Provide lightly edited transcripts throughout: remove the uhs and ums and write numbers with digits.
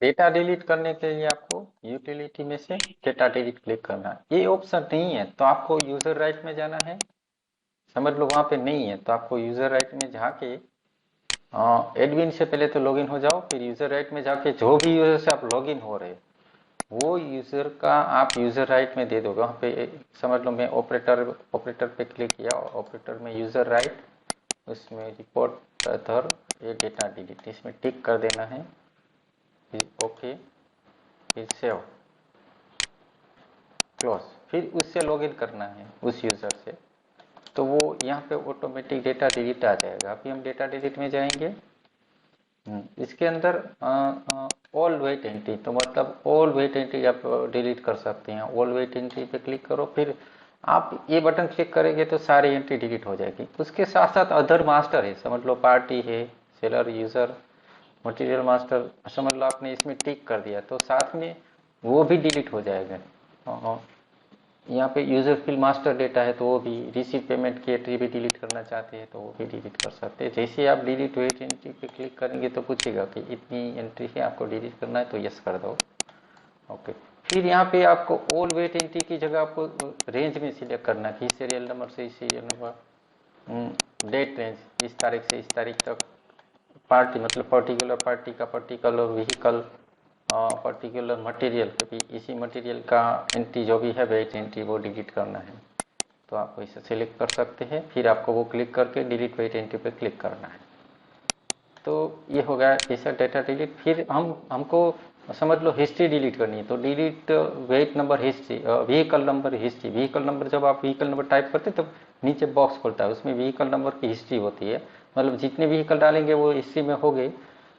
Data delete करने के लिए आपको यूटिलिटी में से डेटा डिलीट क्लिक करना है। ये ऑप्शन नहीं है तो आपको यूजर राइट में जाना है। समझ लो वहां पे नहीं है तो आपको यूजर राइट में जाके एडमिन से पहले तो लॉगिन हो जाओ, फिर यूजर राइट में जाके जो भी यूजर से आप लॉगिन हो रहे वो यूजर का आप यूजर राइट में दे दोगे। वहाँ पे समझ लो मैं ऑपरेटर ऑपरेटर पे क्लिक किया, ऑपरेटर में यूजर राइट, उसमें रिपोर्ट अदर ये डेटा डिलीट इसमें टिक कर देना है, फिर ओके, फिर सेव, क्लोज, फिर उससे लॉगिन करना है उस यूजर से। तो वो यहाँ पे ऑटोमेटिक डेटा डिलीट आ जाएगा। अभी हम डेटा डिलीट में जाएंगे। इसके अंदर ऑल वेट एंट्री, तो मतलब ऑल वेट एंट्री आप डिलीट कर सकते हैं। ऑल वेट एंट्री पे क्लिक करो, फिर आप ये बटन क्लिक करेंगे तो सारी एंट्री डिलीट हो जाएगी। उसके साथ साथ अदर मास्टर है, समझ लो पार्टी है, सेलर, यूजर, मटेरियल मास्टर, समझ लो आपने इसमें टिक कर दिया तो साथ में वो भी डिलीट हो जाएगा। यहाँ पे यूजर फिल मास्टर डेटा है तो वो भी, रिसीव पेमेंट की एंट्री भी डिलीट करना चाहते हैं तो वो भी डिलीट कर सकते हैं। जैसे आप डिलीट वेट एंट्री पे क्लिक करेंगे तो पूछेगा कि इतनी एंट्री है आपको डिलीट करना है तो यस कर दो, ओके। फिर यहाँ पे आपको ऑल वेट एंट्री की जगह आपको रेंज में सिलेक्ट करना है कि इस सीरियल नंबर से इस सीरियल नंबर, डेट रेंज इस तारीख से इस तारीख तक, पार्टी मतलब पर्टिकुलर पार्टी का पर्टिकुलर व्हीकल, पर्टिकुलर मटेरियल, कभी इसी मटेरियल का एंट्री जो भी है वेट एंट्री वो डिलीट करना है तो आप इसे सिलेक्ट कर सकते हैं। फिर आपको वो क्लिक करके डिलीट वेट एंट्री पे क्लिक करना है। तो ये हो गया ऐसा डेटा डिलीट। फिर हमको समझ लो हिस्ट्री डिलीट करनी है तो delete weight number history, vehicle number history. Vehicle number जब आप व्हीकल नंबर टाइप करते तब नीचे बॉक्स खुलता है, उसमें व्हीकल नंबर की हिस्ट्री होती है। मतलब जितने व्हीकल डालेंगे वो हिस्ट्री में हो गए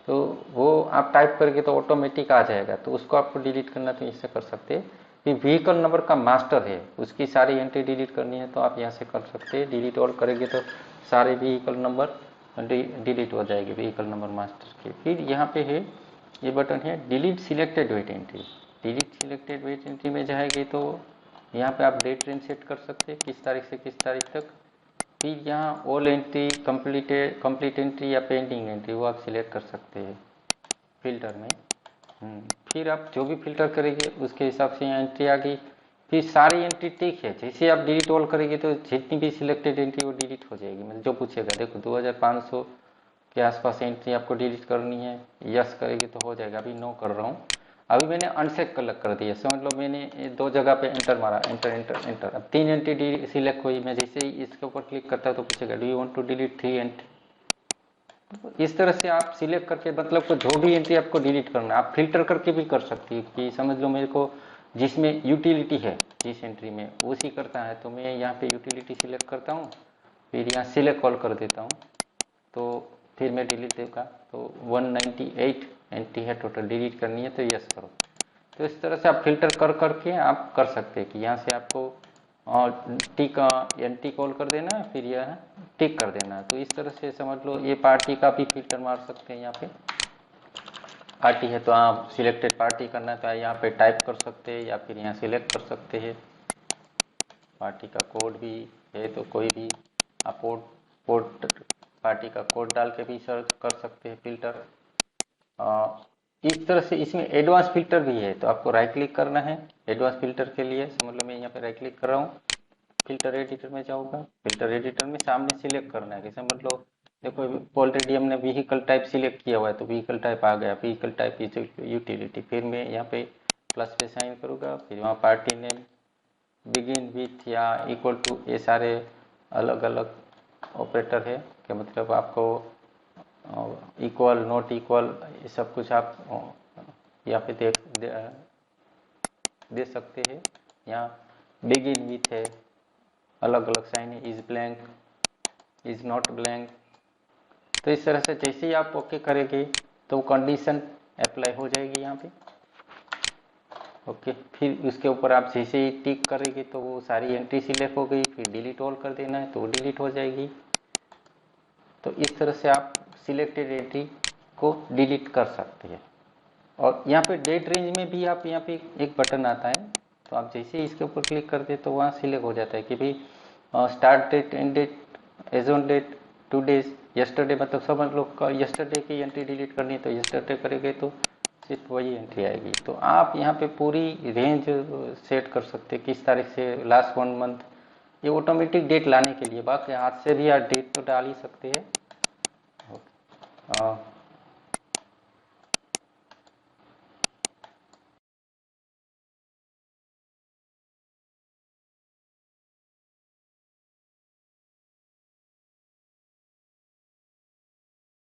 तो वो आप टाइप करके तो ऑटोमेटिक आ जाएगा। तो उसको आपको डिलीट करना तो इससे कर सकते हैं। फिर व्हीकल नंबर का मास्टर है उसकी सारी एंट्री डिलीट करनी है तो आप यहाँ से कर सकते हैं। डिलीट ऑल करेंगे तो सारे व्हीकल नंबर डिलीट हो जाएगी व्हीकल नंबर मास्टर की। फिर यहाँ पे है ये बटन है delete selected weight entry. Delete selected weight entry में जाएगी तो यहाँ पे आप डेट रेंज सेट कर सकते हैं किस तारीख से किस तारीख तक। फिर यहाँ ऑल एंट्री, कंप्लीट एंट्री या पेंडिंग एंट्री वो आप सिलेक्ट कर सकते हैं फिल्टर में। फिर आप जो भी फिल्टर करेंगे उसके हिसाब से यहाँ एंट्री आ गई। फिर सारी एंट्री टिक है, जैसे आप डिलीट ऑल करेंगे तो जितनी भी सिलेक्टेड एंट्री वो डिलीट हो जाएगी। मतलब जो पूछेगा देखो 2500 के आसपास एंट्री आपको डिलीट करनी है, यस करेंगे तो हो जाएगा। अभी नो कर रहा हूँ। अभी मैंने अनसेट कर दिया, समझ लो मैंने दो जगह पे एंटर मारा, एंटर एंटर एंटर, अब 3 एंट्री सिलेक्ट हुई। मैं जैसे ही इसके ऊपर क्लिक करता तो पूछेगा do you want to delete 3 entry. इस तरह से आप सिलेक्ट करके मतलब को जो भी एंट्री आपको डिलीट करना है आप फिल्टर करके भी कर सकती है कि समझ लो मेरे को जिसमें यूटिलिटी है जिस एंट्री में उसी करता है तो मैं यहाँ पे यूटिलिटी सिलेक्ट करता हूँ, फिर यहाँ सिलेक्ट कॉल कर देता हूँ तो फिर मैं डिलीट देगा। तो 198 एंट्री है टोटल, डिलीट करनी है तो यस करो। तो इस तरह से आप फिल्टर कर करके आप कर सकते हैं कि यहाँ से आपको टिक एंटी कॉल कर देना है, फिर यह टिक कर देना है। तो इस तरह से समझ लो ये पार्टी का भी फिल्टर मार सकते हैं। यहाँ पे पार्टी है तो आप सिलेक्टेड पार्टी करना है तो यहाँ पे टाइप कर सकते हैं या फिर यहाँ सिलेक्ट कर सकते हैं। पार्टी का कोड भी है तो कोई भी आप पोर्ट पार्टी का कोड डाल के भी सर्च कर सकते हैं फिल्टर। इस तरह से इसमें एडवांस फिल्टर भी है तो आपको राइट क्लिक करना है एडवांस फिल्टर के लिए। समझ लो मैं यहाँ पे राइट क्लिक कर रहा हूँ, फिल्टर एडिटर में जाऊँगा, फिल्टर एडिटर में सामने सिलेक्ट करना है कि समझ लो देखो ऑलरेडी हमने व्हीकल टाइप सिलेक्ट किया हुआ है तो व्हीकल टाइप आ गया, व्हीकल टाइप इज यूटिलिटी। फिर मैं यहाँ पे प्लस पे साइन करूँगा, फिर वहाँ पार्टी नेम बिगिन विथ या इक्वल टू ये सारे अलग अलग ऑपरेटर है कि मतलब आपको इक्वल नॉट इक्वल ये सब कुछ आप यहाँ पे दे सकते हैं। यहाँ बिगिन विथ है, अलग अलग साइन है, is blank, is not blank. तो इस तरह से जैसे ही आप ओके करेंगे तो कंडीशन अप्लाई हो जाएगी यहाँ पे, ओके। फिर उसके ऊपर आप जैसे ही टिक करेंगे तो वो सारी एंट्री सिलेक्ट हो गई, फिर डिलीट ऑल कर देना है तो वो डिलीट हो जाएगी। तो इस तरह से आप सिलेक्टेड एंट्री को डिलीट कर सकते हैं। और यहाँ पे डेट रेंज में भी आप यहाँ पे एक बटन आता है तो आप जैसे ही इसके ऊपर क्लिक करते हैं तो वहाँ सिलेक्ट हो जाता है कि भाई start date, end date, as on date, 2 days, yesterday, मतलब समझ लो यस्टरडे की एंट्री डिलीट करनी है तो यस्टरडे करेंगे तो सिर्फ वही एंट्री आएगी। तो आप यहाँ पे पूरी रेंज सेट कर सकते हैं किस तारीख से लास्ट 1 मंथ, ये ऑटोमेटिक डेट लाने के लिए। बाकी हाथ से भी आप डेट तो डाल ही सकते हैं।